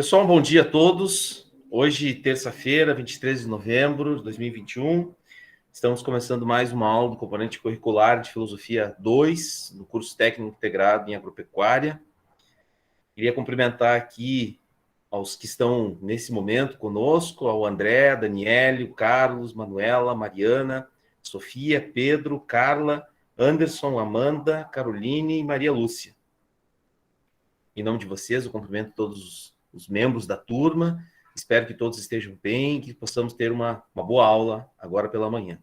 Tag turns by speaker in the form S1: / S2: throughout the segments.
S1: Pessoal, um bom dia a todos. Hoje, terça-feira, 23 de novembro de 2021, estamos começando mais uma aula do componente curricular de Filosofia 2, no curso técnico integrado em agropecuária. Queria cumprimentar aqui aos que estão nesse momento conosco, ao André, Daniele, Carlos, Manuela, Mariana, Sofia, Pedro, Carla, Anderson, Amanda, Caroline e Maria Lúcia. Em nome de vocês, eu cumprimento todos os membros da turma. Espero que todos estejam bem, que possamos ter uma boa aula agora pela manhã.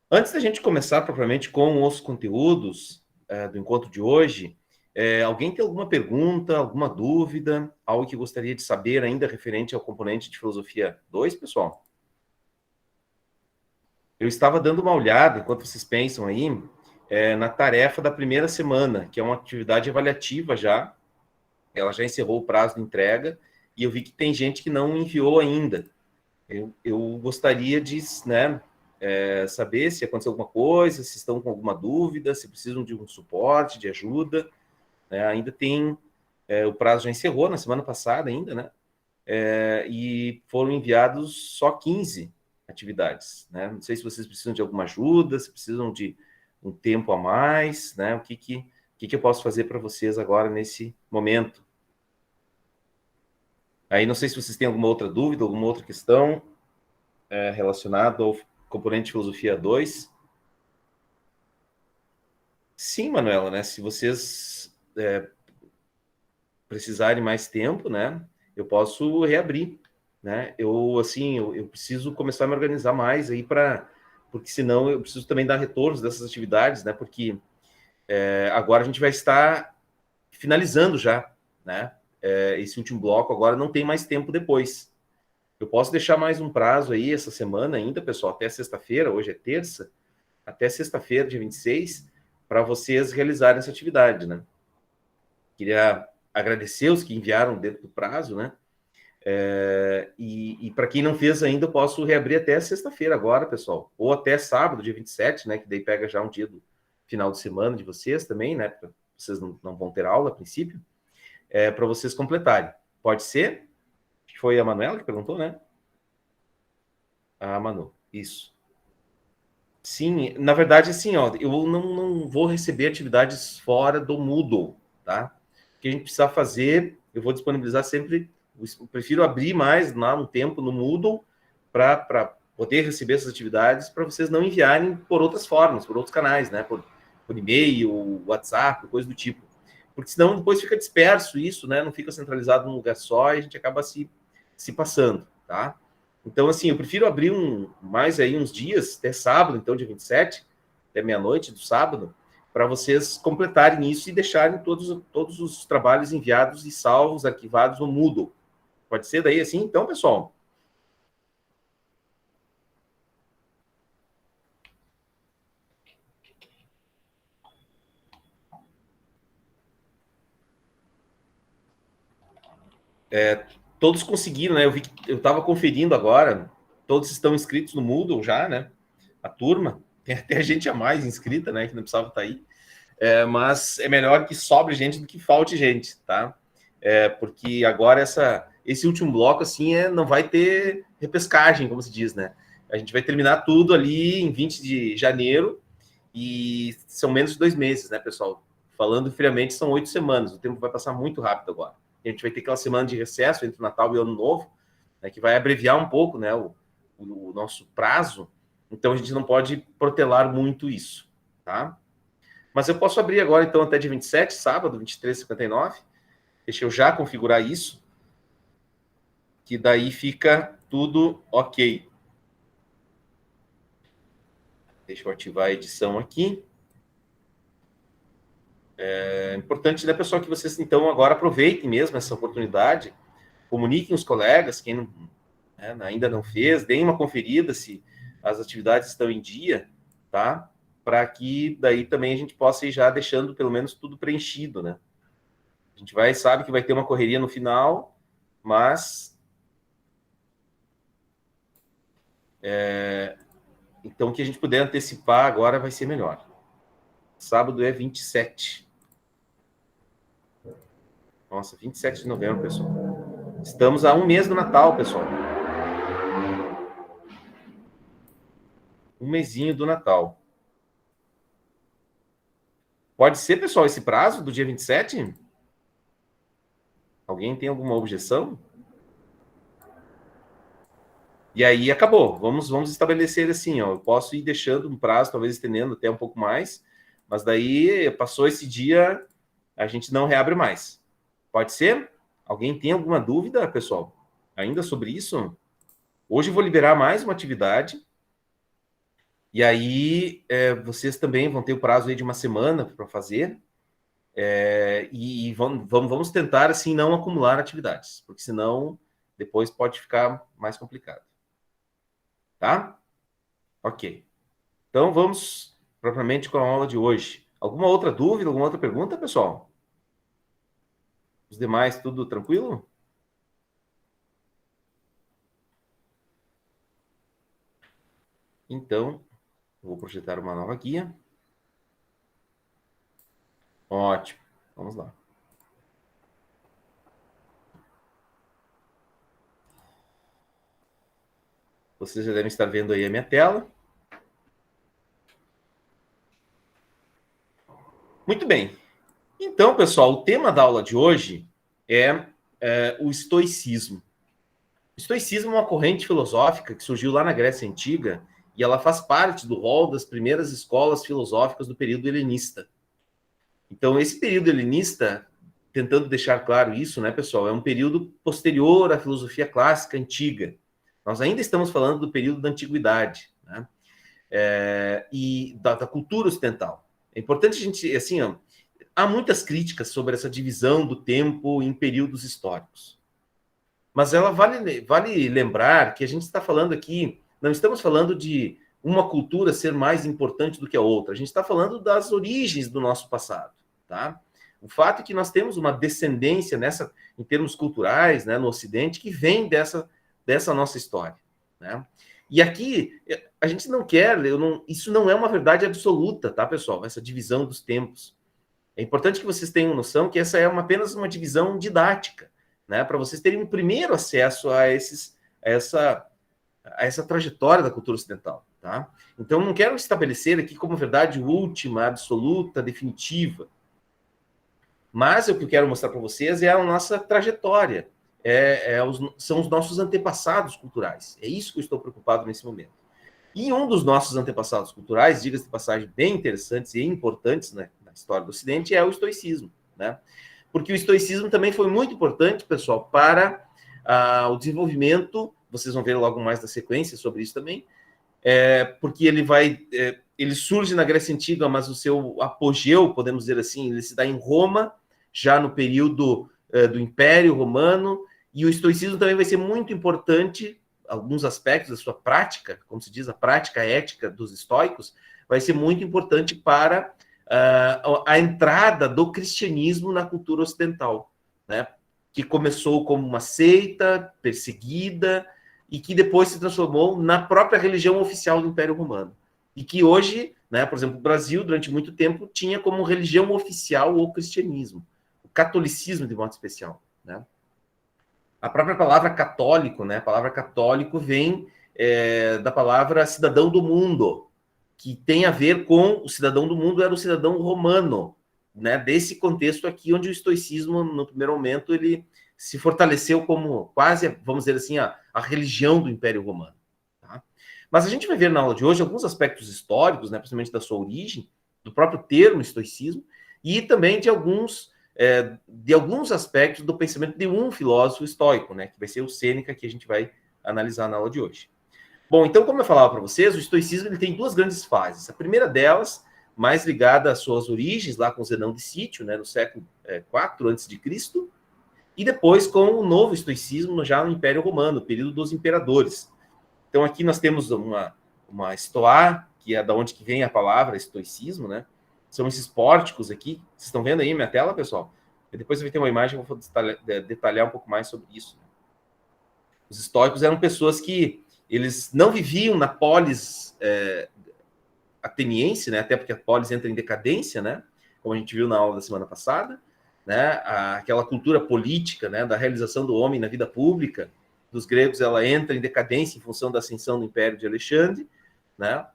S1: Antes da gente começar propriamente com os conteúdos do encontro de hoje, alguém tem alguma pergunta, alguma dúvida, algo que gostaria de saber ainda referente ao componente de Filosofia 2, pessoal? Eu estava dando uma olhada, enquanto vocês pensam aí, na tarefa da primeira semana, que é uma atividade avaliativa já. Ela já encerrou o prazo de entrega e eu vi que tem gente que não enviou ainda. Eu gostaria de saber se aconteceu alguma coisa, se estão com alguma dúvida, se precisam de um suporte, de ajuda. Ainda tem... o prazo já encerrou na semana passada ainda, né? E foram enviados só 15 atividades. Né? Não sei se vocês precisam de alguma ajuda, se precisam de um tempo a mais, né? O que eu posso fazer para vocês agora nesse momento? Aí não sei se vocês têm alguma outra dúvida, alguma outra questão relacionada ao componente de Filosofia 2. Sim, Manuela, né? Se vocês precisarem mais tempo, né? Eu posso reabrir, né? Eu preciso começar a me organizar mais aí porque senão eu preciso também dar retornos dessas atividades, né? Porque agora a gente vai estar finalizando já, né? Esse último bloco agora não tem mais tempo depois. Eu posso deixar mais um prazo aí essa semana ainda, pessoal, até sexta-feira, hoje é terça, até sexta-feira, dia 26, para vocês realizarem essa atividade, né? Queria agradecer os que enviaram dentro do prazo, né? E para quem não fez ainda, eu posso reabrir até sexta-feira agora, pessoal, ou até sábado, dia 27, né? Que daí pega já um dia do final de semana de vocês também, né? Vocês não vão ter aula a princípio, para vocês completarem. Pode ser? Foi a Manuela que perguntou, né? A Manu, isso. Sim, na verdade, assim, ó, eu não vou receber atividades fora do Moodle, tá? O que a gente precisa fazer, eu vou disponibilizar sempre, eu prefiro abrir mais um tempo no Moodle para poder receber essas atividades, para vocês não enviarem por outras formas, por outros canais, né? Por e-mail, WhatsApp, coisa do tipo. Porque senão depois fica disperso isso, né? Não fica centralizado num lugar só e a gente acaba se passando, tá? Então, assim, eu prefiro abrir mais aí uns dias, até sábado, então, dia 27, até meia-noite do sábado, para vocês completarem isso e deixarem todos os trabalhos enviados e salvos, arquivados no Moodle. Pode ser daí assim? Então, pessoal? Todos conseguiram, né? Eu vi que eu estava conferindo agora, todos estão inscritos no Moodle já, né? A turma, tem até gente a mais inscrita, né? Que não precisava estar aí. Mas é melhor que sobre gente do que falte gente, tá? Porque agora esse último bloco, assim, não vai ter repescagem, como se diz, né? A gente vai terminar tudo ali em 20 de janeiro e são menos de 2 meses, né, pessoal? Falando friamente, são 8 semanas. O tempo vai passar muito rápido agora. A gente vai ter aquela semana de recesso entre o Natal e o Ano Novo, né, que vai abreviar um pouco, né, o nosso prazo. Então, a gente não pode protelar muito isso, tá? Mas eu posso abrir agora, então, até dia 27, sábado, 23h59. Deixa eu já configurar isso, que daí fica tudo ok. Deixa eu ativar a edição aqui. É importante, né, pessoal, que vocês, então, agora aproveitem mesmo essa oportunidade, comuniquem os colegas, quem não, ainda não fez, deem uma conferida se as atividades estão em dia, tá? Para que daí também a gente possa ir já deixando pelo menos tudo preenchido, né? A gente sabe que vai ter uma correria no final, mas então o que a gente puder antecipar agora vai ser melhor. Sábado é 27. Nossa, 27 de novembro, pessoal. Estamos a um mês do Natal, pessoal. Um mesinho do Natal. Pode ser, pessoal, esse prazo do dia 27? Alguém tem alguma objeção? E aí acabou. Vamos estabelecer assim, ó. Eu posso ir deixando um prazo, talvez estendendo até um pouco mais, mas daí passou esse dia, a gente não reabre mais. Pode ser? Alguém tem alguma dúvida, pessoal? Ainda sobre isso? Hoje eu vou liberar mais uma atividade. E aí vocês também vão ter o prazo aí de uma semana para fazer. E vamos tentar assim não acumular atividades, porque senão depois pode ficar mais complicado. Tá? Ok. Então vamos propriamente com a aula de hoje. Alguma outra dúvida, alguma outra pergunta, pessoal? Os demais, tudo tranquilo? Então, vou projetar uma nova guia. Ótimo. Vamos lá. Vocês já devem estar vendo aí a minha tela. Muito bem. Então, pessoal, o tema da aula de hoje é o estoicismo. O estoicismo é uma corrente filosófica que surgiu lá na Grécia Antiga e ela faz parte do rol das primeiras escolas filosóficas do período helenista. Então, esse período helenista, tentando deixar claro isso, né, pessoal, é um período posterior à filosofia clássica antiga. Nós ainda estamos falando do período da antiguidade, né? E da cultura ocidental. É importante a gente, assim, ó, há muitas críticas sobre essa divisão do tempo em períodos históricos. Mas ela vale lembrar que a gente está falando aqui, não estamos falando de uma cultura ser mais importante do que a outra. A gente está falando das origens do nosso passado, tá? O fato é que nós temos uma descendência nessa, em termos culturais, né, no Ocidente, que vem dessa nossa história, né? E aqui a gente não quer, isso não é uma verdade absoluta, tá, pessoal? Essa divisão dos tempos. É importante que vocês tenham noção que essa é apenas uma divisão didática, né? Para vocês terem um primeiro acesso a essa trajetória da cultura ocidental, tá? Então, não quero estabelecer aqui como verdade última, absoluta, definitiva. Mas o que eu quero mostrar para vocês é a nossa trajetória, são os nossos antepassados culturais. É isso que eu estou preocupado nesse momento. E um dos nossos antepassados culturais, diga-se de passagem, bem interessantes e importantes, né, na história do Ocidente, é o estoicismo, né? Porque o estoicismo também foi muito importante, pessoal, para o desenvolvimento, vocês vão ver logo mais da sequência sobre isso também, porque ele surge na Grécia Antiga, mas o seu apogeu, podemos dizer assim, ele se dá em Roma, já no período do Império Romano, e o estoicismo também vai ser muito importante, alguns aspectos da sua prática, como se diz, a prática ética dos estoicos, vai ser muito importante para a entrada do cristianismo na cultura ocidental, né? Que começou como uma seita perseguida e que depois se transformou na própria religião oficial do Império Romano. E que hoje, né, por exemplo, o Brasil, durante muito tempo, tinha como religião oficial o cristianismo, o catolicismo de modo especial, né? A própria palavra católico, né? A palavra católico vem da palavra cidadão do mundo, que tem a ver com o cidadão do mundo era o cidadão romano, né? Desse contexto aqui, onde o estoicismo, no primeiro momento, ele se fortaleceu como quase, vamos dizer assim, a religião do Império Romano. Tá? Mas a gente vai ver na aula de hoje alguns aspectos históricos, né? Principalmente da sua origem, do próprio termo estoicismo, e também de alguns aspectos do pensamento de um filósofo estoico, né? Que vai ser o Sêneca, que a gente vai analisar na aula de hoje. Bom, então, como eu falava para vocês, o estoicismo ele tem duas grandes fases. A primeira delas, mais ligada às suas origens, lá com Zenão de Cítio, né, no século IV a.C., e depois com o novo estoicismo, já no Império Romano, período dos imperadores. Então, aqui nós temos uma estoá, que é da onde que vem a palavra estoicismo, né? São esses pórticos aqui. Vocês estão vendo aí minha tela, pessoal? E depois vai ter uma imagem, eu vou detalhar um pouco mais sobre isso. Os estoicos eram pessoas que eles não viviam na polis ateniense, né? Até porque a polis entra em decadência, né? Como a gente viu na aula da semana passada. né, aquela cultura política, né, da realização do homem na vida pública dos gregos, ela entra em decadência em função da ascensão do Império de Alexandre, né,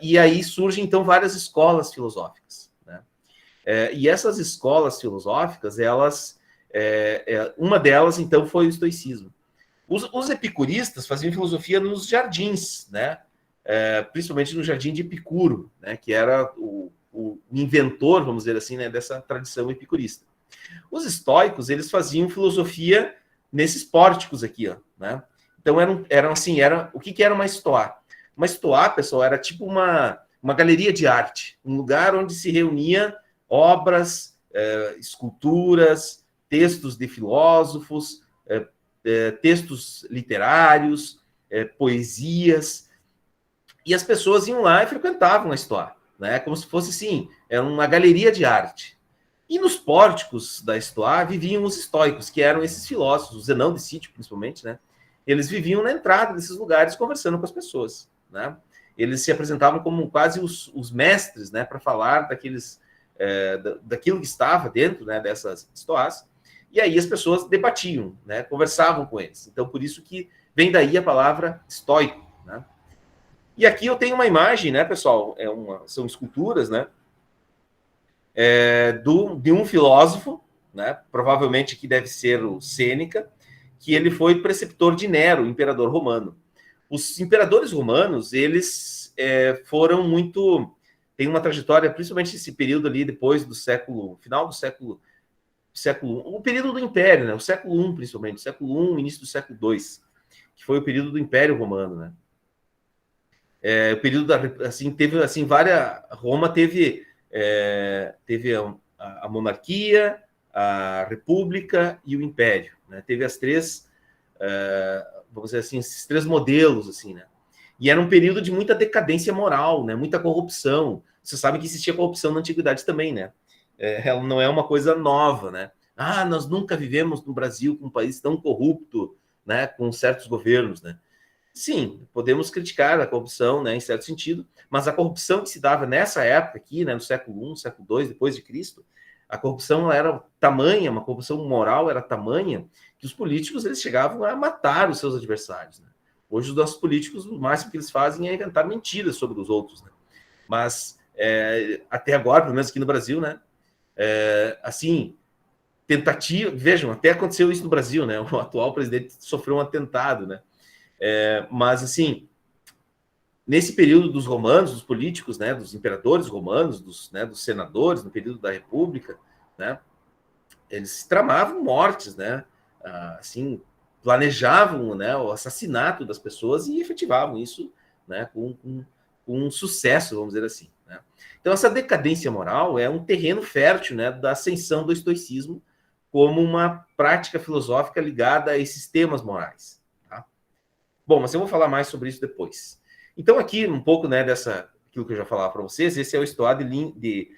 S1: e aí surgem, então, várias escolas filosóficas, né, e essas escolas filosóficas, elas, uma delas, então, foi o estoicismo. Os epicuristas faziam filosofia nos jardins, né, principalmente no jardim de Epicuro, né, que era o inventor, vamos dizer assim, né, dessa tradição epicurista. Os estoicos, eles faziam filosofia nesses pórticos aqui, ó, né? Então, o que era uma estoá? Uma estoá, pessoal, era tipo uma galeria de arte, um lugar onde se reunia obras, esculturas, textos de filósofos, textos literários, poesias, e as pessoas iam lá e frequentavam a estoá, né? Como se fosse, assim, era uma galeria de arte. E nos pórticos da estoá viviam os estoicos, que eram esses filósofos, o Zenão de Cítio, principalmente, né? Eles viviam na entrada desses lugares conversando com as pessoas, né? Eles se apresentavam como quase os mestres, né, para falar daquilo que estava dentro, né, dessas estoás. E aí as pessoas debatiam, né, conversavam com eles. Então, por isso que vem daí a palavra estoico, né? E aqui eu tenho uma imagem, né, pessoal? São esculturas, né? De um filósofo, né? Provavelmente que deve ser o Sêneca, que ele foi preceptor de Nero, imperador romano. Os imperadores romanos, eles foram muito... Tem uma trajetória, principalmente esse período ali depois do final do século I, o período do Império, né? O século I, principalmente, século I, início do século II, que foi o período do Império Romano, né? O período assim, teve assim Roma teve a monarquia, a república e o império, né? Teve as três, vamos dizer assim, esses três modelos, assim, né? E era um período de muita decadência moral, né? Muita corrupção. Você sabe que existia corrupção na antiguidade também, né? Ela não é uma coisa nova, né? Nós nunca vivemos no Brasil com um país tão corrupto, né? Com certos governos, né? Sim, podemos criticar a corrupção, né, em certo sentido, mas a corrupção que se dava nessa época aqui, né, no século I, século II, depois de Cristo, a corrupção era tamanha, uma corrupção moral era tamanha, que os políticos eles chegavam a matar os seus adversários, né? Hoje os nossos políticos, o máximo que eles fazem é inventar mentiras sobre os outros, né? Mas até agora, pelo menos aqui no Brasil, né, assim, tentativa, vejam, até aconteceu isso no Brasil, né? O atual presidente sofreu um atentado, né? Mas, assim, nesse período dos romanos, dos políticos, né, dos imperadores romanos, dos senadores, no período da República, né, eles tramavam mortes, né, assim, planejavam, né, o assassinato das pessoas e efetivavam isso, né, com sucesso, vamos dizer assim, né? Então, essa decadência moral é um terreno fértil, né, da ascensão do estoicismo como uma prática filosófica ligada a esses temas morais. Bom, mas eu vou falar mais sobre isso depois. Então, aqui, um pouco, né, aquilo que eu já falava para vocês, esse é o estuário de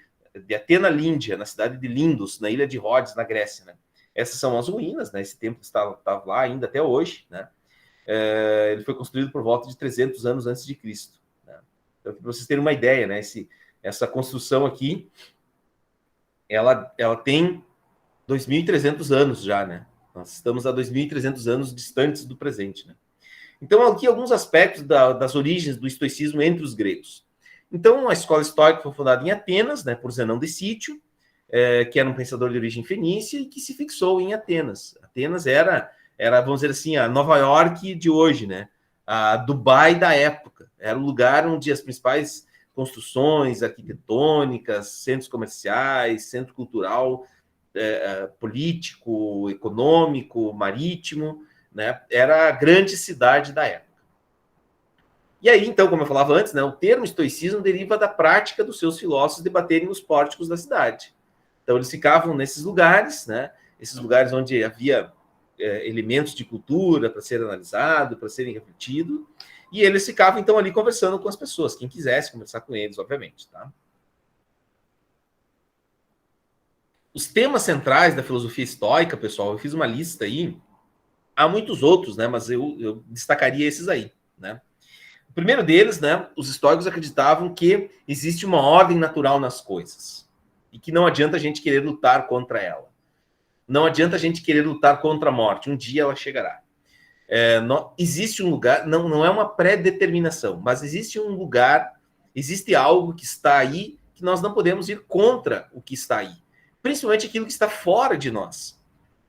S1: Atena Líndia, na cidade de Lindos, na ilha de Rhodes, na Grécia, né? Essas são as ruínas, né? Esse templo está lá ainda até hoje, né? Ele foi construído por volta de 300 anos antes de Cristo, né? Então, para vocês terem uma ideia, né? Essa construção aqui, ela tem 2.300 anos já, né? Nós estamos a 2.300 anos distantes do presente, né? Então, aqui alguns aspectos das origens do estoicismo entre os gregos. Então, a escola estoica foi fundada em Atenas, né, por Zenão de Cítio, que era um pensador de origem fenícia e que se fixou em Atenas. Atenas era, vamos dizer assim, a Nova York de hoje, né? A Dubai da época. Era o lugar onde as principais construções arquitetônicas, centros comerciais, centro cultural, político, econômico, marítimo, né, era a grande cidade da época. E aí, então, como eu falava antes, né, o termo estoicismo deriva da prática dos seus filósofos debaterem nos pórticos da cidade. Então, eles ficavam nesses lugares, né, esses lugares onde havia elementos de cultura para ser analisado, para serem refletido, e eles ficavam, então, ali conversando com as pessoas, quem quisesse conversar com eles, obviamente, tá? Os temas centrais da filosofia estoica, pessoal, eu fiz uma lista aí. Há muitos outros, né? Mas eu destacaria esses aí, né? O primeiro deles, né? Os estoicos acreditavam que existe uma ordem natural nas coisas. e que não adianta a gente querer lutar contra ela. Não adianta a gente querer lutar contra a morte. Um dia ela chegará. Existe um lugar, não é uma pré-determinação, mas existe um lugar, existe algo que está aí que nós não podemos ir contra o que está aí. Principalmente aquilo que está fora de nós.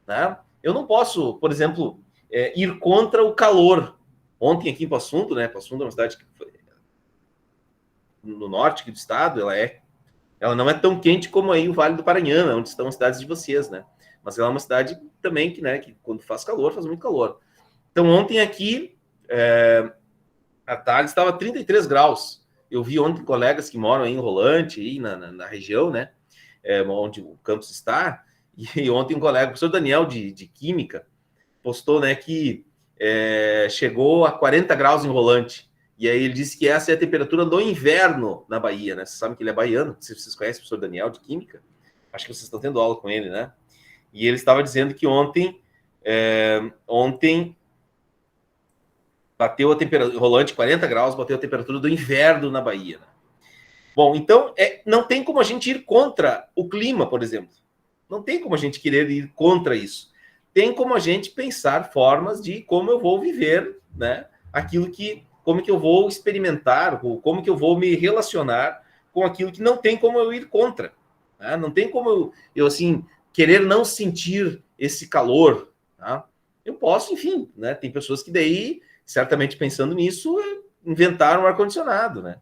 S1: Né? Eu não posso, por exemplo, ir contra o calor. Ontem aqui em Passo Fundo, né? Passo Fundo é uma cidade que no norte aqui do estado, ela não é tão quente como aí o Vale do Paranhana, onde estão as cidades de vocês, né? Mas ela é uma cidade também que, né, que quando faz calor, faz muito calor. Então, ontem aqui, à tarde, estava 33 graus. Eu vi ontem colegas que moram aí em Rolante, aí na região, né, onde o campus está, e ontem um colega, o professor Daniel, de Química, postou, né, que chegou a 40 graus em Rolante. E aí ele disse que essa é a temperatura do inverno na Bahia, né? Vocês sabem que ele é baiano, se vocês conhecem o professor Daniel de Química, acho que vocês estão tendo aula com ele, né? E ele estava dizendo que ontem bateu a temperatura, Rolante 40 graus, bateu a temperatura do inverno na Bahia. Né? Bom, então não tem como a gente ir contra o clima, por exemplo. Não tem como a gente querer ir contra isso. Tem como a gente pensar formas de como eu vou viver, né? Como que eu vou experimentar, como que eu vou me relacionar com aquilo que não tem como eu ir contra. Né? Não tem como eu assim, querer não sentir esse calor. Tá? Eu posso, enfim, né? Tem pessoas que daí, certamente pensando nisso, inventaram um ar-condicionado, né?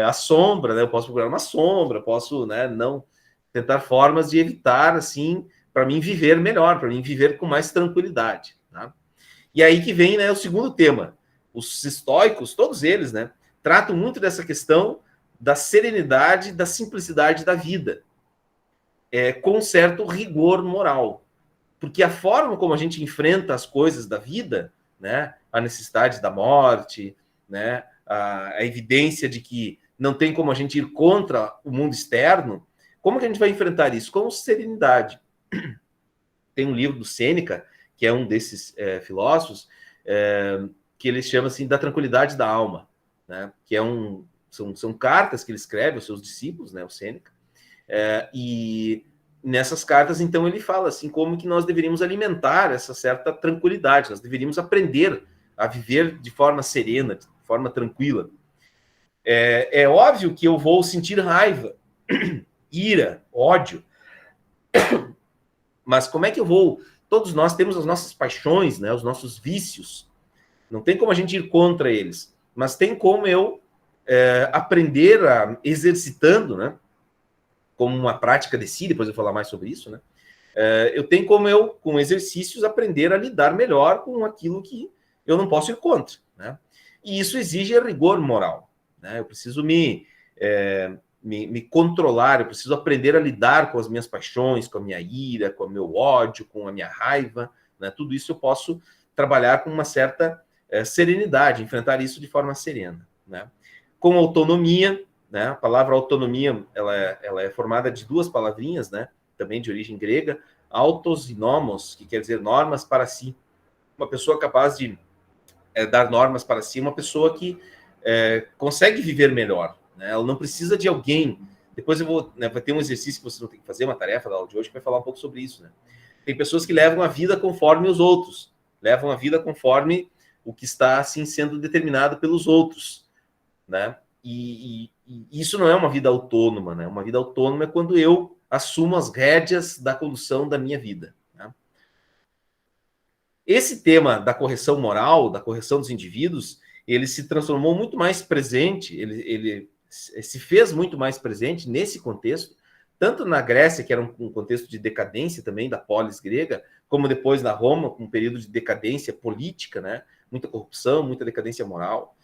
S1: A sombra, né? Eu posso procurar uma sombra, posso, né, não tentar formas de evitar, assim, para mim viver melhor, para mim viver com mais tranquilidade. Tá? E aí que vem, né, o segundo tema. Os estoicos, todos eles, né, tratam muito dessa questão da serenidade, da simplicidade da vida, com certo rigor moral. Porque a forma como a gente enfrenta as coisas da vida, né, a necessidade da morte, né, a evidência de que não tem como a gente ir contra o mundo externo, como que a gente vai enfrentar isso? Com serenidade. Tem um livro do Sêneca, que é um desses filósofos, que ele chama assim da tranquilidade da alma, né? Que são cartas que ele escreve aos seus discípulos, né, o Sêneca, e nessas cartas, então, ele fala assim como que nós deveríamos alimentar essa certa tranquilidade, nós deveríamos aprender a viver de forma serena, de forma tranquila. É óbvio que eu vou sentir raiva, ira, ódio, mas como é que eu vou... Todos nós temos as nossas paixões, né, os nossos vícios. Não tem como a gente ir contra eles, mas tem como eu aprender exercitando, né, como uma prática de si, depois eu vou falar mais sobre isso, né? Eu tenho como eu, com exercícios, aprender a lidar melhor com aquilo que eu não posso ir contra, né? E isso exige rigor moral, né? Eu preciso me controlar, eu preciso aprender a lidar com as minhas paixões, com a minha ira, com o meu ódio, com a minha raiva, né? Tudo isso eu posso trabalhar com uma certa serenidade, enfrentar isso de forma serena, né? Com autonomia, né? A palavra autonomia, ela é formada de duas palavrinhas, né? Também de origem grega, autos e nomos, que quer dizer normas para si. Uma pessoa capaz de dar normas para si, uma pessoa que consegue viver melhor, né? Ela não precisa de alguém. Depois vai ter um exercício que vocês vão ter que fazer, uma tarefa da aula de hoje, que vai falar um pouco sobre isso, né? Tem pessoas que levam a vida conforme os outros, levam a vida conforme o que está assim sendo determinado pelos outros, né? E isso não é uma vida autônoma, né? Uma vida autônoma é quando eu assumo as rédeas da condução da minha vida. Né? Esse tema da correção moral, da correção dos indivíduos, ele se transformou muito mais presente, ele se fez muito mais presente nesse contexto, tanto na Grécia, que era um contexto de decadência também, da polis grega, como depois na Roma, com um período de decadência política, né? Muita corrupção, muita decadência moral.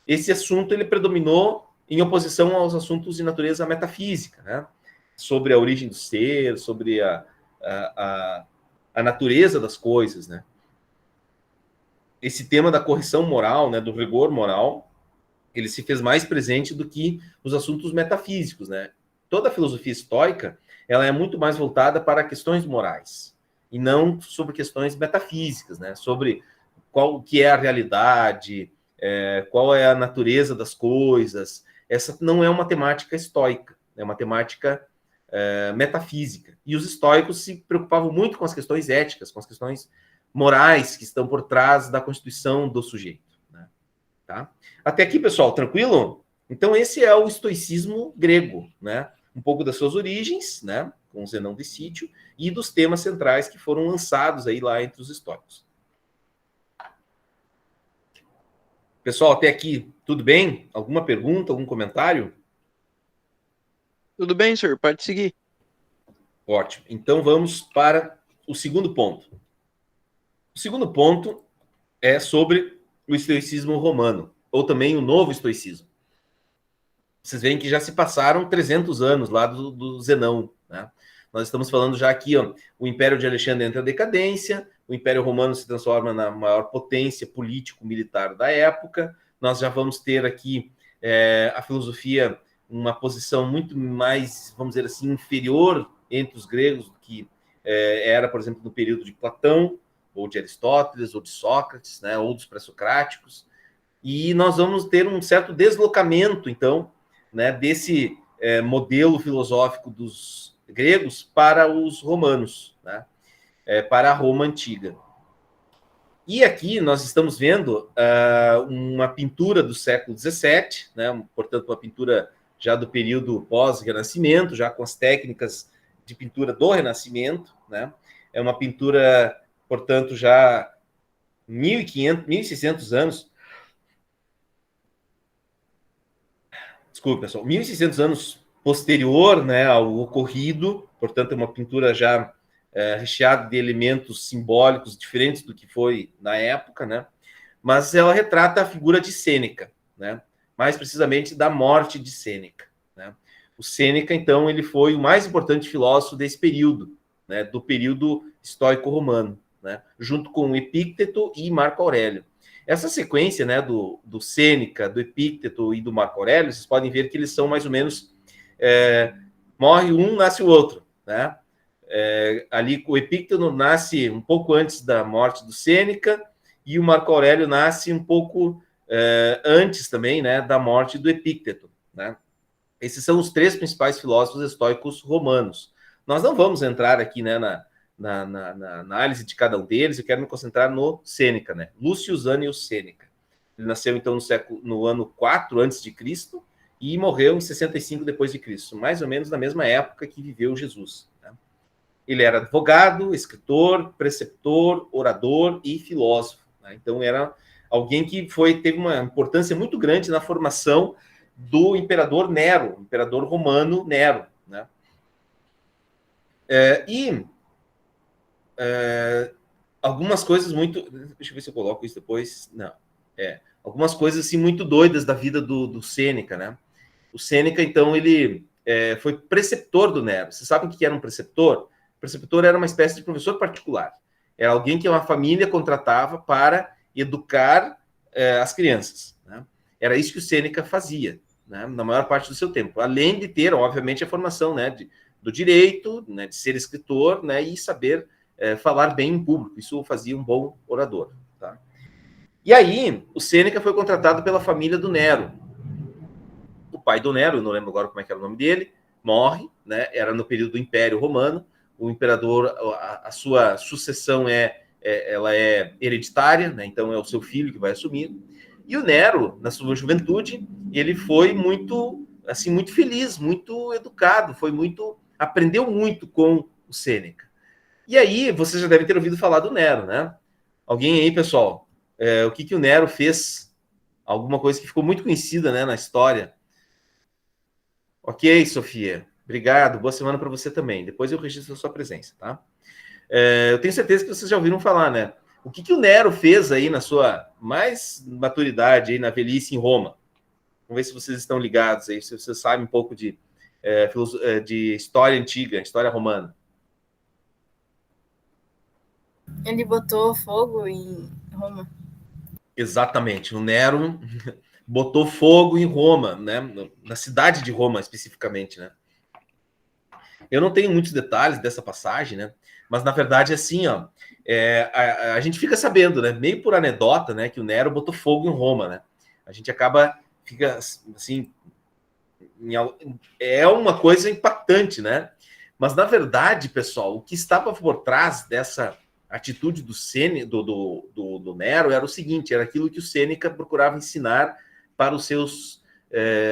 S1: Esse assunto ele predominou em oposição aos assuntos de natureza metafísica, né? Sobre a origem do ser, sobre a natureza das coisas, né? Esse tema da correção moral, né, do rigor moral, ele se fez mais presente do que os assuntos metafísicos, né? Toda a filosofia estoica, ela é muito mais voltada para questões morais e não sobre questões metafísicas, né? Sobre qual que é a realidade, qual é a natureza das coisas. Essa não é uma temática estoica, é uma temática metafísica. E os estoicos se preocupavam muito com as questões éticas, com as questões morais que estão por trás da constituição do sujeito. Né? Tá? Até aqui, pessoal, tranquilo? Então, esse é o estoicismo grego, né? Um pouco das suas origens, né? Com Zenão de Sítio, e dos temas centrais que foram lançados aí lá entre os estoicos. Pessoal, até aqui, tudo bem? Alguma pergunta, algum comentário?
S2: Tudo bem, senhor, pode seguir.
S1: Ótimo. Então, vamos para o segundo ponto. O segundo ponto é sobre o estoicismo romano, ou também o novo estoicismo. Vocês veem que já se passaram 300 anos lá do Zenão, né? Nós estamos falando já aqui, ó, o Império de Alexandre entra em decadência, o Império Romano se transforma na maior potência político-militar da época, nós já vamos ter aqui a filosofia, uma posição muito mais, vamos dizer assim, inferior entre os gregos do que era, por exemplo, no período de Platão, ou de Aristóteles, ou de Sócrates, né, ou dos pré-socráticos, e nós vamos ter um certo deslocamento, então, né, desse modelo filosófico dos gregos para os romanos, né, para a Roma antiga. E aqui nós estamos vendo uma pintura do século XVII, né, portanto, uma pintura já do período pós-Renascimento, já com as técnicas de pintura do Renascimento, né, é uma pintura, portanto, já 1.500, 1.600 anos. Desculpe, pessoal, 1.600 anos posterior, né, ao ocorrido, portanto, é uma pintura já recheada de elementos simbólicos diferentes do que foi na época, né, mas ela retrata a figura de Sêneca, né, mais precisamente da morte de Sêneca. Né. O Sêneca, então, ele foi o mais importante filósofo desse período, né, do período estoico-romano, né, junto com Epícteto e Marco Aurélio. Essa sequência, né, do Sêneca, do Epícteto e do Marco Aurélio, vocês podem ver que eles são mais ou menos morre um, nasce o outro, né? Ali o Epícteto nasce um pouco antes da morte do Sêneca e o Marco Aurélio nasce um pouco antes também, né, da morte do Epícteto, né? Esses são os três principais filósofos estoicos romanos. Nós não vamos entrar aqui, né, na análise de cada um deles, eu quero me concentrar no Sêneca, né? Lúcio Annius Sêneca. Ele nasceu, então, no ano 4 a.C. e morreu em 65 depois de Cristo, mais ou menos na mesma época que viveu Jesus. Né? Ele era advogado, escritor, preceptor, orador e filósofo. Né? Então, era alguém que teve uma importância muito grande na formação do imperador Nero, imperador romano Nero. Né? Algumas coisas muito... Deixa eu ver se eu coloco isso depois. Não. Algumas coisas assim, muito doidas da vida do Sêneca, né? O Sêneca, então, ele foi preceptor do Nero. Vocês sabem o que era um preceptor? O preceptor era uma espécie de professor particular. Era alguém que uma família contratava para educar as crianças. Né? Era isso que o Sêneca fazia, né? Na maior parte do seu tempo. Além de ter, obviamente, a formação, né, do direito, né, de ser escritor, né, e saber falar bem em público. Isso fazia um bom orador. Tá? E aí, o Sêneca foi contratado pela família do Nero. O pai do Nero, eu não lembro agora como é que era o nome dele, morre, né? Era no período do Império Romano. O imperador, a sua sucessão ela é hereditária, né? Então é o seu filho que vai assumir. E o Nero, na sua juventude, ele foi muito, assim, muito feliz, muito educado, aprendeu muito com o Sêneca. E aí, vocês já devem ter ouvido falar do Nero, né? Alguém aí, pessoal, o que o Nero fez? Alguma coisa que ficou muito conhecida, né, na história. Ok, Sofia. Obrigado. Boa semana para você também. Depois eu registro a sua presença, tá? Eu tenho certeza que vocês já ouviram falar, né? O que o Nero fez aí na sua mais maturidade, aí na velhice em Roma? Vamos ver se vocês estão ligados aí, se vocês sabem um pouco de história antiga, história romana.
S3: Ele botou fogo em Roma.
S1: Exatamente. O Nero botou fogo em Roma, né? Na cidade de Roma, especificamente, né? Eu não tenho muitos detalhes dessa passagem, né? Mas na verdade, assim, ó, a gente fica sabendo, né? Meio por anedota, né? Que o Nero botou fogo em Roma, né? A gente fica assim, é uma coisa impactante, né? Mas, na verdade, pessoal, o que estava por trás dessa atitude do Nero era o seguinte, era aquilo que o Sêneca procurava ensinar para os seus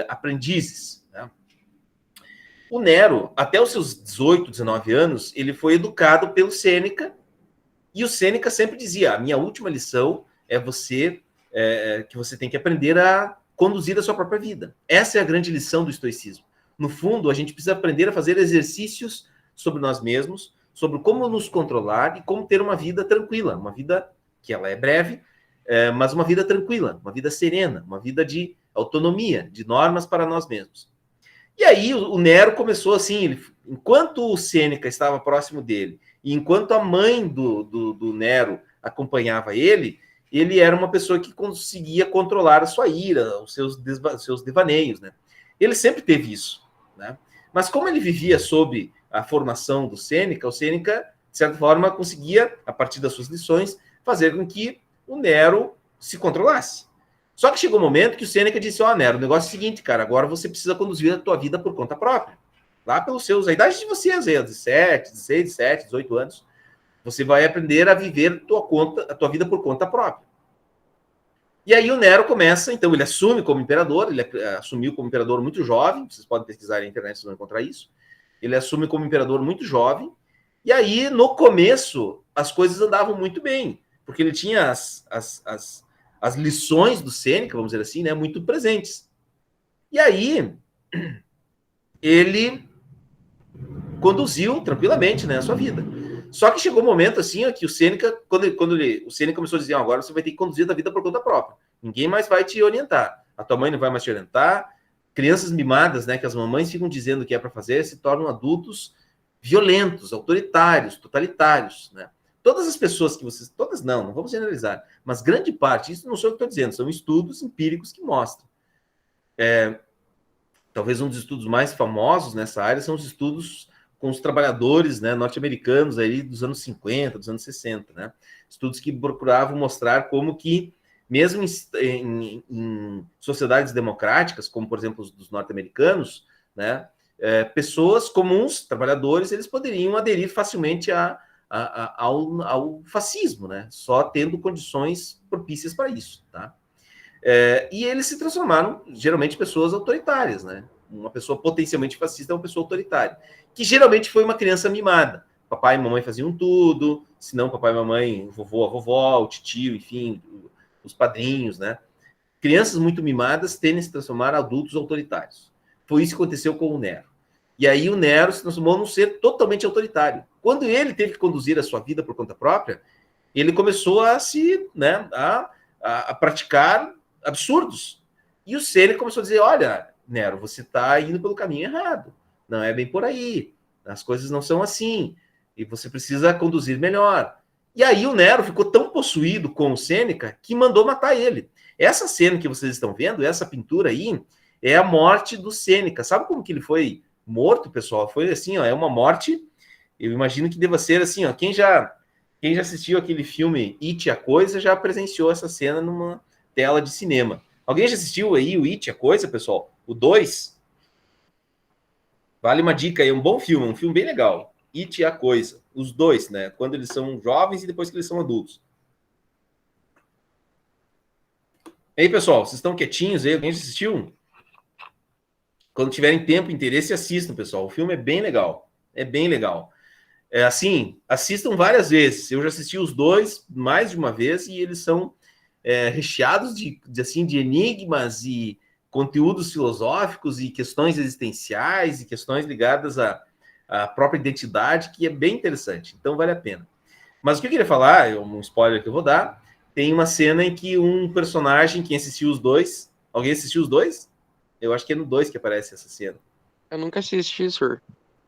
S1: aprendizes, né? O Nero, até os seus 18, 19 anos, ele foi educado pelo Sêneca, e o Sêneca sempre dizia, a minha última lição é que você tem que aprender a conduzir a sua própria vida. Essa é a grande lição do estoicismo. No fundo, a gente precisa aprender a fazer exercícios sobre nós mesmos, sobre como nos controlar e como ter uma vida tranquila, uma vida que ela é breve, mas uma vida tranquila, uma vida serena, uma vida de autonomia, de normas para nós mesmos. E aí o Nero começou assim, enquanto o Sêneca estava próximo dele, e enquanto a mãe do Nero acompanhava ele era uma pessoa que conseguia controlar a sua ira, os seus devaneios, né? Ele sempre teve isso, né? Mas como ele vivia sob a formação do Sêneca, o Sêneca, de certa forma, conseguia, a partir das suas lições, fazer com que o Nero se controlasse. Só que chegou um momento que o Sêneca disse, Nero, o negócio é o seguinte, cara, agora você precisa conduzir a tua vida por conta própria. Lá pelos seus, a idade de vocês, aí, 17, 16, 17, 18 anos, você vai aprender a viver a tua vida por conta própria. E aí o Nero começa, então ele assume como imperador, ele assumiu como imperador muito jovem, vocês podem pesquisar na internet, vocês vão encontrar isso. Ele assume como imperador muito jovem, e aí no começo as coisas andavam muito bem, porque ele tinha as lições do Sêneca, vamos dizer assim, né, muito presentes. E aí ele conduziu tranquilamente, né, a sua vida. Só que chegou um momento assim que o Sêneca, o Sêneca começou a dizer, agora você vai ter que conduzir a vida por conta própria. Ninguém mais vai te orientar. A tua mãe não vai mais te orientar. Crianças mimadas, né, que as mamães ficam dizendo o que é para fazer, se tornam adultos violentos, autoritários, totalitários, né? Todas as pessoas que vocês... Todas não vamos generalizar, mas grande parte, isso não sou eu que estou dizendo, são estudos empíricos que mostram. Talvez um dos estudos mais famosos nessa área são os estudos com os trabalhadores, né, norte-americanos aí dos anos 50, dos anos 60, né? Estudos que procuravam mostrar como que, mesmo em sociedades democráticas, como, por exemplo, os dos norte-americanos, né, pessoas comuns, trabalhadores, eles poderiam aderir facilmente ao fascismo, né? Só tendo condições propícias para isso, tá? E eles se transformaram, geralmente, pessoas autoritárias, né? Uma pessoa potencialmente fascista é uma pessoa autoritária, que geralmente foi uma criança mimada. Papai e mamãe faziam tudo, se não papai e mamãe, vovô, a vovó, o tio, enfim, os padrinhos, né? Crianças muito mimadas tendem a se transformar em adultos autoritários. Foi isso que aconteceu com o Nero. E aí o Nero se transformou num ser totalmente autoritário. Quando ele teve que conduzir a sua vida por conta própria, ele começou a praticar absurdos. E o Sêneca começou a dizer, olha, Nero, você está indo pelo caminho errado. Não é bem por aí. As coisas não são assim. E você precisa conduzir melhor. E aí o Nero ficou tão possuído com o Sêneca que mandou matar ele. Essa cena que vocês estão vendo, essa pintura aí, é a morte do Sêneca. Sabe como que ele foi morto, pessoal? Foi assim, ó, é uma morte, eu imagino que deva ser assim, ó, quem já assistiu aquele filme It, a Coisa, já presenciou essa cena numa tela de cinema. Alguém já assistiu aí o It, a Coisa, pessoal? O 2? Vale uma dica aí, um bom filme, um filme bem legal. It, a Coisa. Os dois, né? Quando eles são jovens e depois que eles são adultos. E aí, pessoal, vocês estão quietinhos aí? Alguém já assistiu? Quando tiverem tempo e interesse, assistam, pessoal. O filme é bem legal. É bem legal. Assim, assistam várias vezes. Eu já assisti os dois mais de uma vez e eles são recheados de enigmas e conteúdos filosóficos e questões existenciais e questões ligadas à própria identidade, que é bem interessante. Então, vale a pena. Mas o que eu queria falar, um spoiler que eu vou dar, tem uma cena em que um personagem, quem assistiu os dois... Alguém assistiu os dois? Eu acho que é no 2 que aparece essa cena.
S2: Eu nunca assisti, senhor.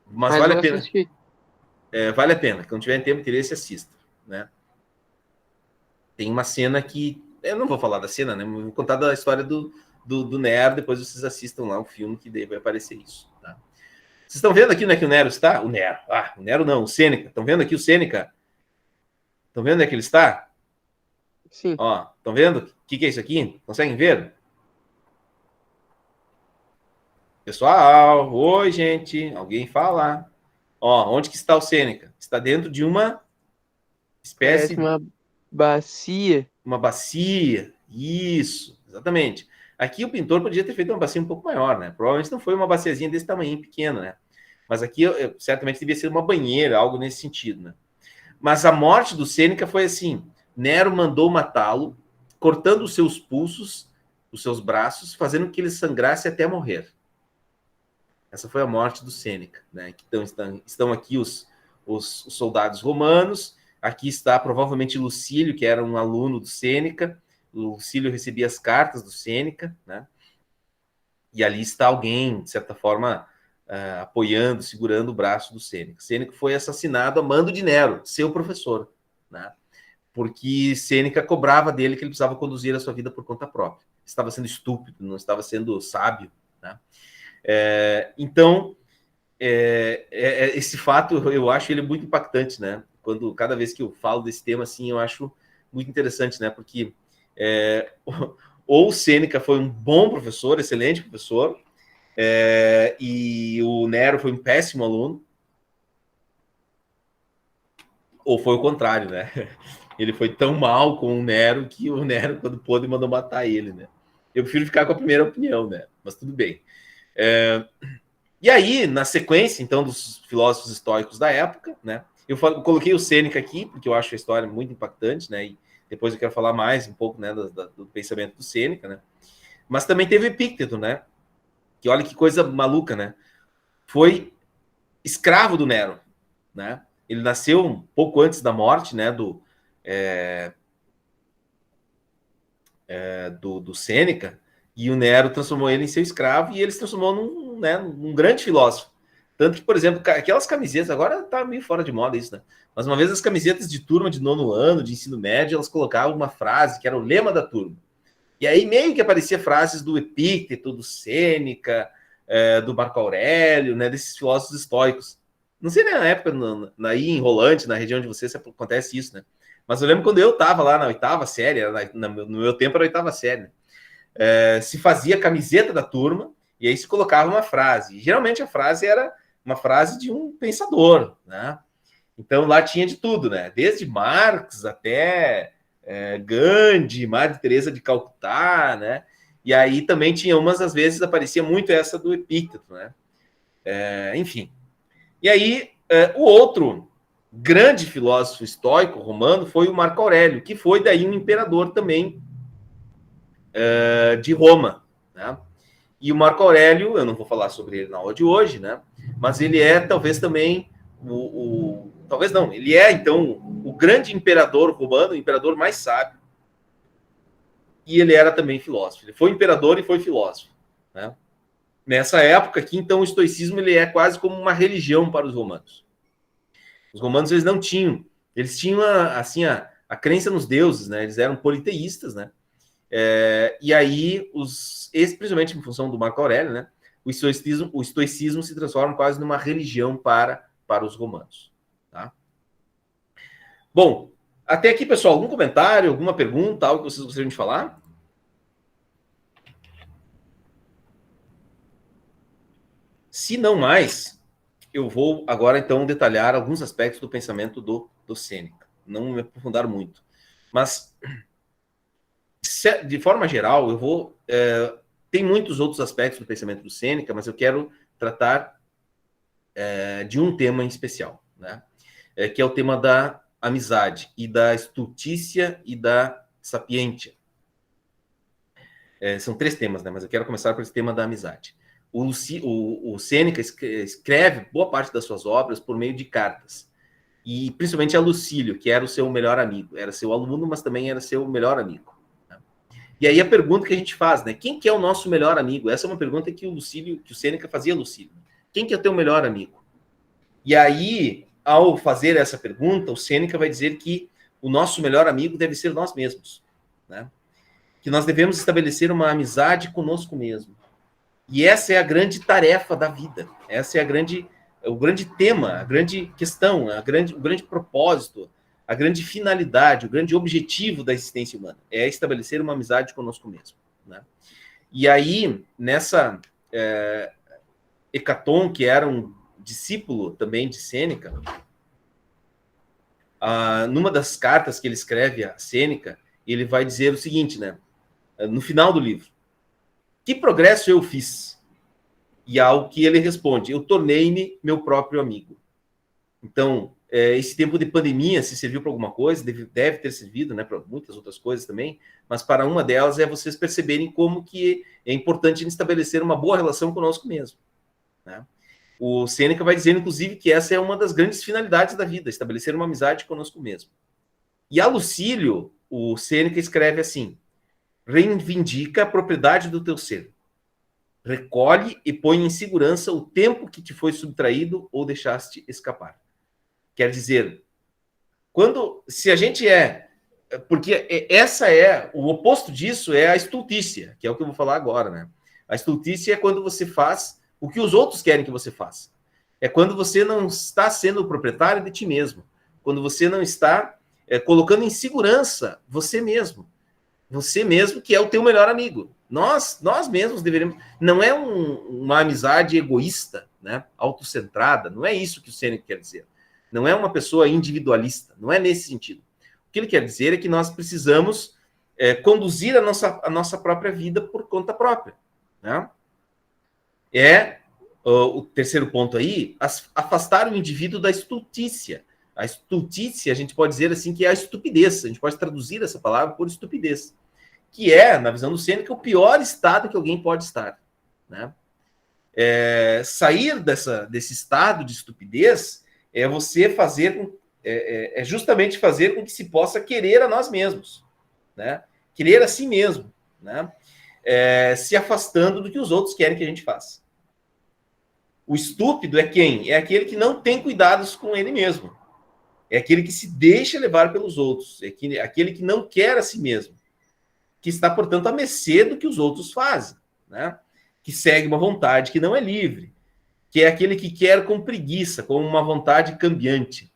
S1: Mas vale a pena.
S2: Assisti.
S1: Vale a pena. Quando tiver tempo, interesse, assista, né? Tem uma cena que... Eu não vou falar da cena, né? Vou contar da história do Nero, depois vocês assistam lá o filme, que daí vai aparecer isso, tá? Vocês estão vendo aqui onde é que o Nero está? O Nero. O Nero não, o Sêneca. Estão vendo aqui o Sêneca? Estão vendo onde é que ele está?
S2: Sim.
S1: Ó, estão vendo? O que é isso aqui? Conseguem ver? Pessoal, oi, gente. Alguém fala? Ó, onde que está o Sêneca? Está dentro de uma
S2: Parece
S1: espécie,
S2: uma bacia.
S1: uma bacia. Isso, exatamente. Aqui o pintor podia ter feito uma bacia um pouco maior, né? Provavelmente não foi uma baciazinha desse tamanho, pequena, né? Mas aqui certamente devia ser uma banheira, algo nesse sentido, né? Mas a morte do Sêneca foi assim: Nero mandou matá-lo, cortando os seus pulsos, os seus braços, fazendo que ele sangrasse até morrer. Essa foi a morte do Sêneca, né? Estão aqui os soldados romanos. Aqui está provavelmente Lucílio, que era um aluno do Sêneca. Lucílio recebia as cartas do Sêneca, né? E ali está alguém, de certa forma, apoiando, segurando o braço do Sêneca. Sêneca foi assassinado a mando de Nero, seu professor, né? Porque Sêneca cobrava dele que ele precisava conduzir a sua vida por conta própria. Estava sendo estúpido, não estava sendo sábio, né? Então, esse fato, eu acho ele muito impactante, né? Cada vez que eu falo desse tema, assim, eu acho muito interessante, né? Porque ou o Sêneca foi um bom professor, excelente professor, e o Nero foi um péssimo aluno, ou foi o contrário, né? Ele foi tão mal com o Nero que o Nero, quando pôde, mandou matar ele, né? Eu prefiro ficar com a primeira opinião, né? Mas tudo bem. E aí, na sequência, então, dos filósofos estoicos da época, né? Eu coloquei o Sêneca aqui, porque eu acho a história muito impactante, né? E depois eu quero falar mais um pouco, né, do pensamento do Sêneca, né? Mas também teve Epícteto, né? Que olha que coisa maluca, né? Foi escravo do Nero, né? Ele nasceu um pouco antes da morte, né? Do Sêneca, e o Nero transformou ele em seu escravo e ele se transformou num grande filósofo. Tanto que, por exemplo, aquelas camisetas, agora tá meio fora de moda isso, né? Mas uma vez as camisetas de turma de 9º ano, de ensino médio, elas colocavam uma frase que era o lema da turma. E aí meio que aparecia frases do Epícteto, do Sêneca, do Marco Aurélio, né, desses filósofos estoicos. Não sei, né, na época, aí em Rolante, na região de vocês, se acontece isso, né? Mas eu lembro quando eu estava lá na 8ª série, no meu tempo era a 8ª série, né? Se fazia camiseta da turma e aí se colocava uma frase. E geralmente a frase era uma frase de um pensador, né? Então lá tinha de tudo, né? Desde Marx até Gandhi, Madre Teresa de Calcutá, né? E aí também tinha umas, às vezes, aparecia muito essa do Epícteto, né? Enfim. E aí, o outro grande filósofo estoico romano foi o Marco Aurélio, que foi daí um imperador também de Roma, né? E o Marco Aurélio, eu não vou falar sobre ele na aula de hoje, né? Mas ele é talvez também talvez não, ele é então o grande imperador romano, o imperador mais sábio, e ele era também filósofo. Ele foi imperador e foi filósofo, né? Nessa época aqui, então, o estoicismo ele é quase como uma religião para os romanos. Os romanos eles não tinham, eles tinham a crença nos deuses, né? Eles eram politeístas, né? E aí, principalmente em função do Marco Aurélio, né? O estoicismo se transforma quase numa religião para os romanos. Tá? Bom, até aqui, pessoal, algum comentário, alguma pergunta, algo que vocês gostariam de falar? Se não mais, eu vou agora, então, detalhar alguns aspectos do pensamento do Sêneca. Não me aprofundar muito. Mas, de forma geral, eu vou... tem muitos outros aspectos do pensamento do Sêneca, mas eu quero tratar de um tema em especial, né? Que é o tema da amizade e da estultícia e da sapientia. São 3 temas, né? Mas eu quero começar por esse tema da amizade. O Sêneca escreve boa parte das suas obras por meio de cartas. E principalmente a Lucílio, que era o seu melhor amigo. Era seu aluno, mas também era seu melhor amigo. Né? E aí a pergunta que a gente faz, né? Quem que é o nosso melhor amigo? Essa é uma pergunta que o Sêneca fazia a Lucílio. Quem que é o teu melhor amigo? E aí, ao fazer essa pergunta, o Sêneca vai dizer que o nosso melhor amigo deve ser nós mesmos, né? Que nós devemos estabelecer uma amizade conosco mesmo. E essa é a grande tarefa da vida. Essa é o grande tema, a grande questão, o grande propósito, a grande finalidade, o grande objetivo da existência humana. É estabelecer uma amizade conosco mesmo, né? E aí, Hecaton, que era um discípulo também de Sêneca, numa das cartas que ele escreve a Sêneca, ele vai dizer o seguinte, né? No final do livro: que progresso eu fiz? E ao que ele responde: eu tornei-me meu próprio amigo. Então, esse tempo de pandemia, se serviu para alguma coisa, deve ter servido, né, para muitas outras coisas também, mas para uma delas é vocês perceberem como que é importante estabelecer uma boa relação conosco mesmo, né? O Sêneca vai dizer, inclusive, que essa é uma das grandes finalidades da vida, estabelecer uma amizade conosco mesmo. E a Lucílio, o Sêneca escreve assim: reivindica a propriedade do teu ser, recolhe e põe em segurança o tempo que te foi subtraído ou deixaste escapar. Quer dizer, se a gente porque o oposto disso é a estultícia, que é o que eu vou falar agora, né? A estultícia é quando você faz o que os outros querem que você faça. É quando você não está sendo o proprietário de ti mesmo. Quando você não está colocando em segurança você mesmo. Você mesmo que é o teu melhor amigo. Nós mesmos deveríamos... Não é uma amizade egoísta, né? Autocentrada. Não é isso que o Sêneca quer dizer. Não é uma pessoa individualista. Não é nesse sentido. O que ele quer dizer é que nós precisamos conduzir a nossa própria vida por conta própria, né? O terceiro ponto aí, afastar o indivíduo da estultícia. A estultícia, a gente pode dizer assim, que é a estupidez. A gente pode traduzir essa palavra por estupidez, que é, na visão do Sêneca, o pior estado que alguém pode estar, né? Sair desse estado de estupidez é você fazer, justamente fazer com que se possa querer a nós mesmos, né? Querer a si mesmo, né? Se afastando do que os outros querem que a gente faça. O estúpido é quem? É aquele que não tem cuidados com ele mesmo. É aquele que se deixa levar pelos outros. É aquele que não quer a si mesmo. Que está, portanto, à mercê do que os outros fazem, né? Que segue uma vontade que não é livre. Que é aquele que quer com preguiça, com uma vontade cambiante.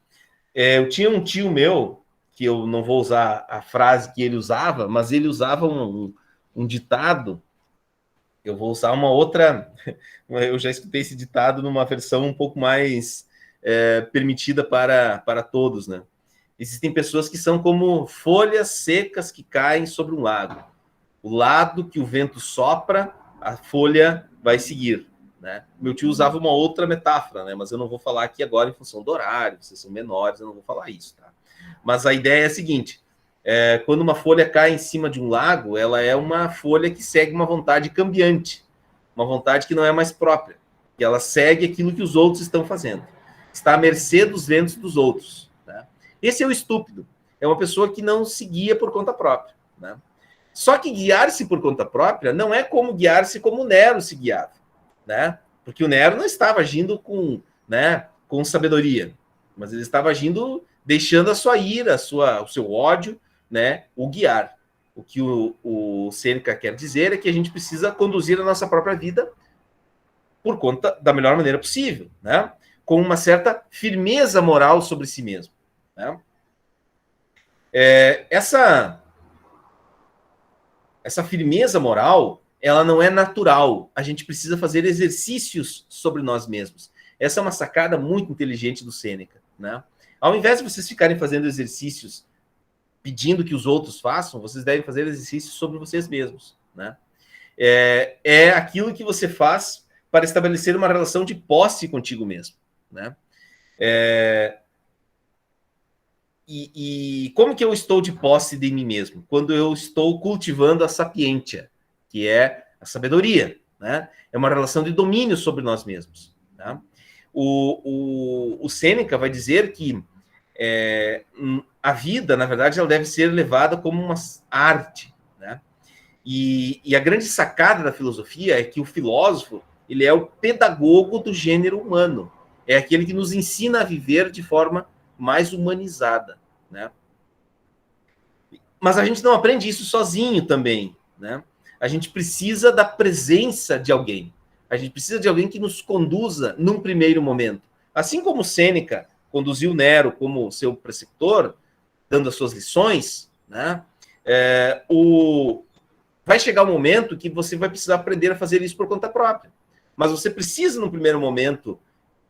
S1: Eu tinha um tio meu, que eu não vou usar a frase que ele usava, mas ele usava um ditado. Eu vou usar uma outra... Eu já escutei esse ditado numa versão um pouco mais permitida para todos, né? Existem pessoas que são como folhas secas que caem sobre um lago. O lado que o vento sopra, a folha vai seguir, né? Meu tio usava uma outra metáfora, né? Mas eu não vou falar aqui agora em função do horário, vocês são menores, eu não vou falar isso, tá? Mas a ideia é a seguinte: quando uma folha cai em cima de um lago, ela é uma folha que segue uma vontade cambiante, uma vontade que não é mais própria, que ela segue aquilo que os outros estão fazendo, está à mercê dos ventos dos outros, né? Esse é o estúpido, é uma pessoa que não se guia por conta própria, né? Só que guiar-se por conta própria não é como guiar-se como o Nero se guiava, né? Porque o Nero não estava agindo com sabedoria, mas ele estava agindo deixando a sua ira, o seu ódio, né, o guiar. O que o Sêneca quer dizer é que a gente precisa conduzir a nossa própria vida por conta da melhor maneira possível, né? Com uma certa firmeza moral sobre si mesmo, né? Essa firmeza moral, ela não é natural. A gente precisa fazer exercícios sobre nós mesmos. Essa é uma sacada muito inteligente do Sêneca, né? Ao invés de vocês ficarem fazendo exercícios pedindo que os outros façam, vocês devem fazer exercícios sobre vocês mesmos, né? É aquilo que você faz para estabelecer uma relação de posse contigo mesmo, né? E como que eu estou de posse de mim mesmo? Quando eu estou cultivando a sapientia, que é a sabedoria, né? É uma relação de domínio sobre nós mesmos, né? O Sêneca vai dizer que a vida, na verdade, ela deve ser levada como uma arte, né? E a grande sacada da filosofia é que o filósofo, ele é o pedagogo do gênero humano. É aquele que nos ensina a viver de forma mais humanizada, né? Mas a gente não aprende isso sozinho também, né? A gente precisa da presença de alguém. A gente precisa de alguém que nos conduza num primeiro momento. Assim como Sêneca conduziu Nero como seu preceptor, dando as suas lições, né? Vai chegar um momento que você vai precisar aprender a fazer isso por conta própria. mas você precisa, no primeiro momento,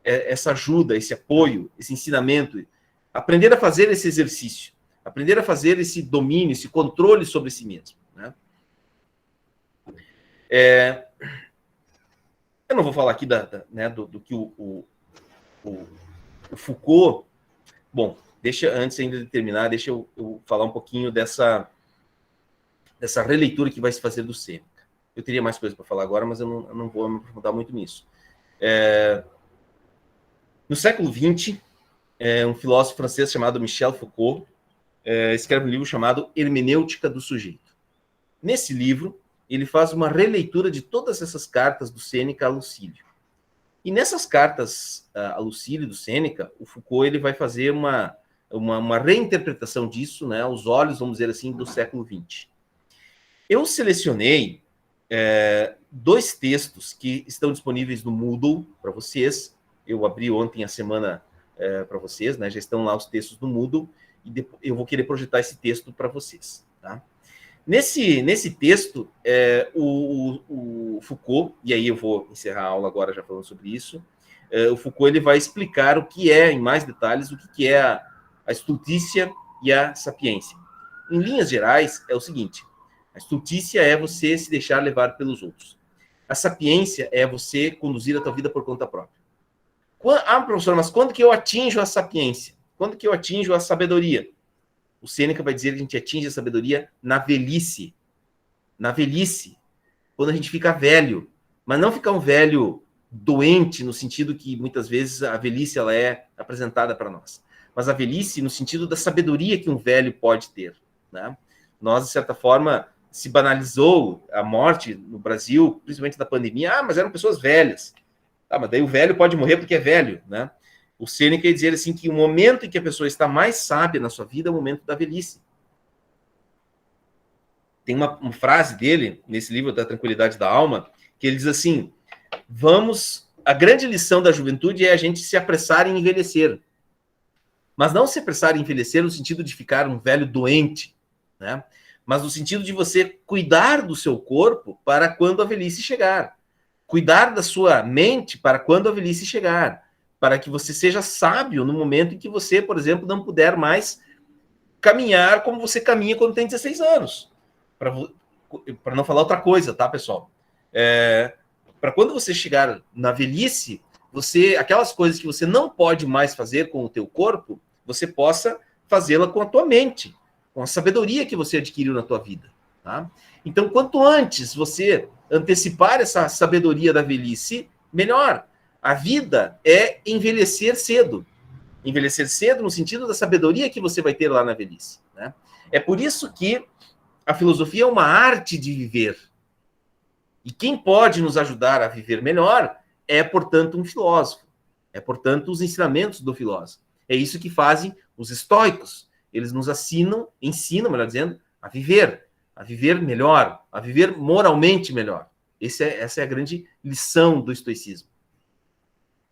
S1: essa ajuda, esse apoio, esse ensinamento, aprender a fazer esse exercício, aprender a fazer esse domínio, esse controle sobre si mesmo, né? Eu não vou falar aqui do que o Foucault... Bom, antes ainda de terminar, deixa eu falar um pouquinho dessa releitura que vai se fazer do Sêneca. Eu teria mais coisas para falar agora, mas eu não vou me aprofundar muito nisso. No século XX, um filósofo francês chamado Michel Foucault escreve um livro chamado Hermenêutica do Sujeito. Nesse livro, ele faz uma releitura de todas essas cartas do Sêneca a Lucílio. E nessas cartas a Lucílio do Sêneca, o Foucault ele vai fazer uma reinterpretação disso, né, aos olhos, vamos dizer assim, do século XX. Eu selecionei 2 textos que estão disponíveis no Moodle para vocês. Eu abri ontem a semana para vocês, né? Já estão lá os textos no Moodle, e eu vou querer projetar esse texto para vocês. Tá? Nesse texto, o Foucault, e aí eu vou encerrar a aula agora já falando sobre isso, o Foucault ele vai explicar o que é, em mais detalhes, o que é a estultícia e a sapiência. Em linhas gerais, é o seguinte: a estultícia é você se deixar levar pelos outros. A sapiência é você conduzir a tua vida por conta própria. Professor, mas quando que eu atinjo a sapiência? Quando que eu atinjo a sabedoria? O Sêneca vai dizer que a gente atinge a sabedoria na velhice. Na velhice. Quando a gente fica velho. Mas não ficar um velho doente, no sentido que muitas vezes a velhice ela é apresentada para nós. Mas a velhice no sentido da sabedoria que um velho pode ter. Né? Nós, de certa forma, se banalizou a morte no Brasil, principalmente da pandemia. Mas eram pessoas velhas. Mas daí o velho pode morrer porque é velho, né? O Sêneca ia dizer assim que o momento em que a pessoa está mais sábia na sua vida é o momento da velhice. Tem uma frase dele, nesse livro da Tranquilidade da Alma, que ele diz assim: a grande lição da juventude é a gente se apressar em envelhecer. Mas não se apressar em envelhecer no sentido de ficar um velho doente, né? Mas no sentido de você cuidar do seu corpo para quando a velhice chegar. Cuidar da sua mente para quando a velhice chegar. Para que você seja sábio no momento em que você, por exemplo, não puder mais caminhar como você caminha quando tem 16 anos. Para não falar outra coisa, tá, pessoal? Para quando você chegar na velhice, aquelas coisas que você não pode mais fazer com o teu corpo, você possa fazê-la com a tua mente, com a sabedoria que você adquiriu na tua vida. Tá? Então, quanto antes você antecipar essa sabedoria da velhice, melhor. A vida é envelhecer cedo. Envelhecer cedo no sentido da sabedoria que você vai ter lá na velhice. Né? É por isso que a filosofia é uma arte de viver. E quem pode nos ajudar a viver melhor é, portanto, um filósofo. É, portanto, os ensinamentos do filósofo. É isso que fazem os estoicos. Eles nos ensinam, melhor dizendo, a viver melhor, a viver moralmente melhor. Essa é a grande lição do estoicismo.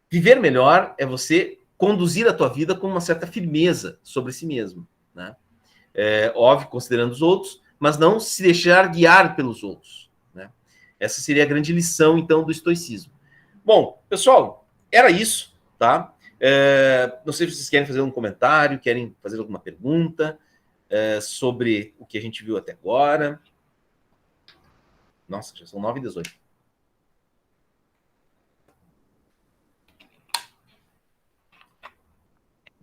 S1: Viver melhor é você conduzir a tua vida com uma certa firmeza sobre si mesmo. Né? Óbvio, considerando os outros, mas não se deixar guiar pelos outros. Né? Essa seria a grande lição, então, do estoicismo. Bom, pessoal, era isso, tá? Não sei se vocês querem fazer um comentário, querem fazer alguma pergunta sobre o que a gente viu até agora. Nossa, já são 9h18.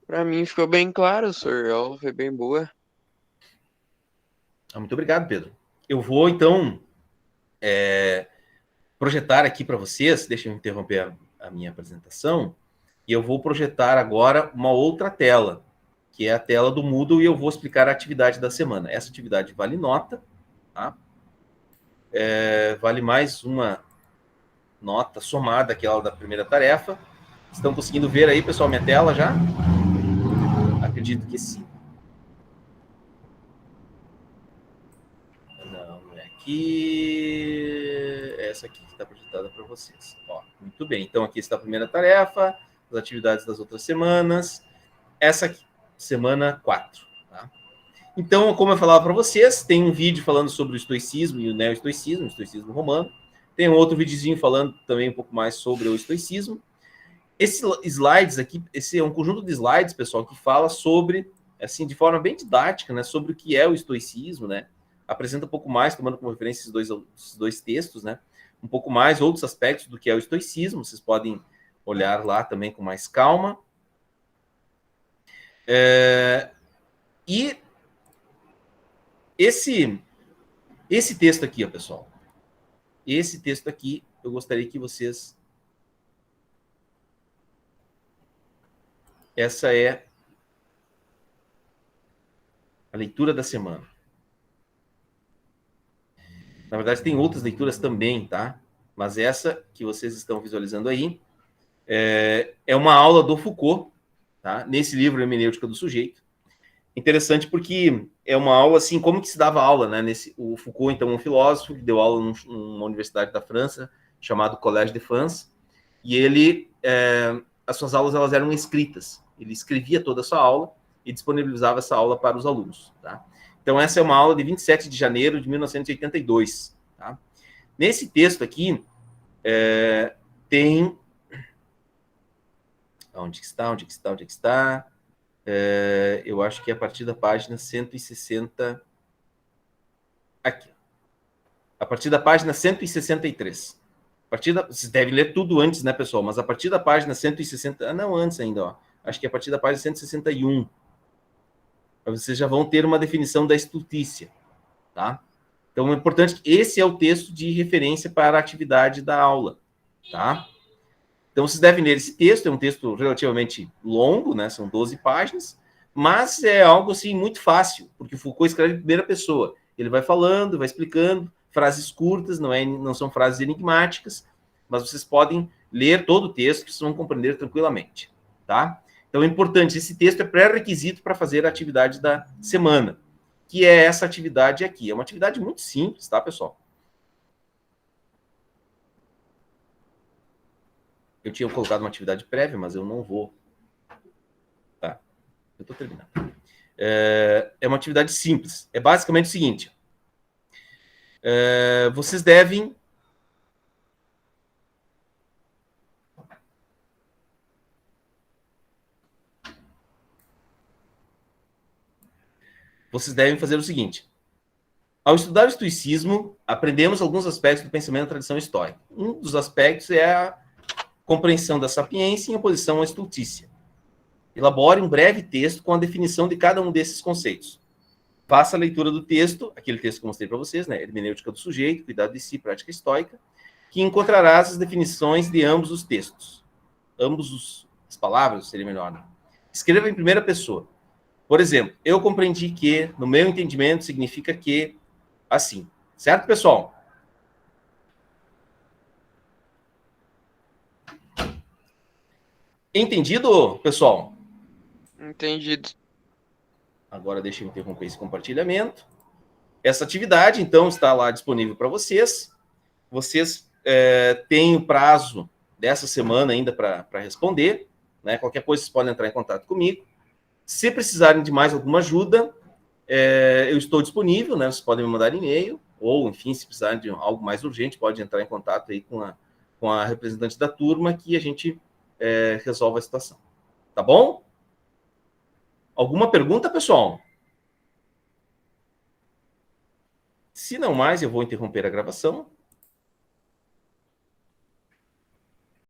S2: Para mim ficou bem claro, senhor. A aula foi bem boa.
S1: Muito obrigado, Pedro. Eu vou, então, projetar aqui para vocês, deixa eu interromper a minha apresentação, e eu vou projetar agora uma outra tela, que é a tela do Moodle, e eu vou explicar a atividade da semana. Essa atividade vale nota, tá? Vale mais uma nota somada àquela da primeira tarefa. Estão conseguindo ver aí, pessoal, minha tela já? Acredito que sim. Não é aqui. Essa aqui que está projetada para vocês. Muito bem. Então, aqui está a primeira tarefa, as atividades das outras semanas. Essa aqui, semana 4. Tá? Então, como eu falava para vocês, tem um vídeo falando sobre o estoicismo e o neo-estoicismo, o estoicismo romano. Tem um outro videozinho falando também um pouco mais sobre o estoicismo. Esses slides aqui, esse é um conjunto de slides, pessoal, que fala sobre, assim, de forma bem didática, né, sobre o que é o estoicismo, né? Apresenta um pouco mais, tomando como referência esses dois textos, né? Um pouco mais outros aspectos do que é o estoicismo. Vocês podem olhar lá também com mais calma. E esse texto aqui, ó, pessoal. Esse texto aqui, eu gostaria que vocês... Essa é a leitura da semana. Na verdade, tem outras leituras também, tá? Mas essa que vocês estão visualizando aí é uma aula do Foucault, tá? Nesse livro, Hermenêutica do Sujeito. Interessante porque é uma aula, assim, como que se dava aula, né? O Foucault, então, um filósofo que deu aula numa universidade da França, chamado Collège de France, e ele, as suas aulas, elas eram escritas. Ele escrevia toda a sua aula e disponibilizava essa aula para os alunos, tá? Então, essa é uma aula de 27 de janeiro de 1982, tá? Nesse texto aqui, tem... Onde que está? Eu acho que é a partir da página 160... Aqui. A partir da página 163. Vocês devem ler tudo antes, né, pessoal? Mas a partir da página 160... não, antes ainda, ó. Acho que é a partir da página 161. Vocês já vão ter uma definição da estultícia, tá? Então, é importante que esse é o texto de referência para a atividade da aula, tá? Então, vocês devem ler esse texto, é um texto relativamente longo, né? São 12 páginas, mas é algo, assim, muito fácil, porque o Foucault escreve em primeira pessoa. Ele vai falando, vai explicando, frases curtas, não são frases enigmáticas, mas vocês podem ler todo o texto, que vocês vão compreender tranquilamente, tá? Então, é importante, esse texto é pré-requisito para fazer a atividade da semana, que é essa atividade aqui. É uma atividade muito simples, tá, pessoal? Eu tinha colocado uma atividade prévia, mas eu não vou. Tá, eu estou terminando. É uma atividade simples. É basicamente o seguinte. Vocês devem... fazer o seguinte. Ao estudar o estoicismo, aprendemos alguns aspectos do pensamento da tradição estoica. Um dos aspectos é a compreensão da sapiência em oposição à estultícia. Elabore um breve texto com a definição de cada um desses conceitos. Faça a leitura do texto, aquele texto que eu mostrei para vocês, né? Hermenêutica do sujeito, cuidado de si, prática estoica, que encontrarás as definições de ambos os textos. As palavras, seria melhor, né? Escreva em primeira pessoa. Por exemplo, eu compreendi que, no meu entendimento, significa que, assim. Certo, pessoal? Entendido, pessoal?
S2: Entendido.
S1: Agora deixa eu interromper esse compartilhamento. Essa atividade, então, está lá disponível para vocês. Vocês têm o prazo dessa semana ainda para responder, né? Qualquer coisa, vocês podem entrar em contato comigo. Se precisarem de mais alguma ajuda, eu estou disponível, né? Vocês podem me mandar e-mail, ou, enfim, se precisarem de algo mais urgente, pode entrar em contato aí com a representante da turma, que a gente resolve a situação. Tá bom? Alguma pergunta, pessoal? Se não mais, eu vou interromper a gravação.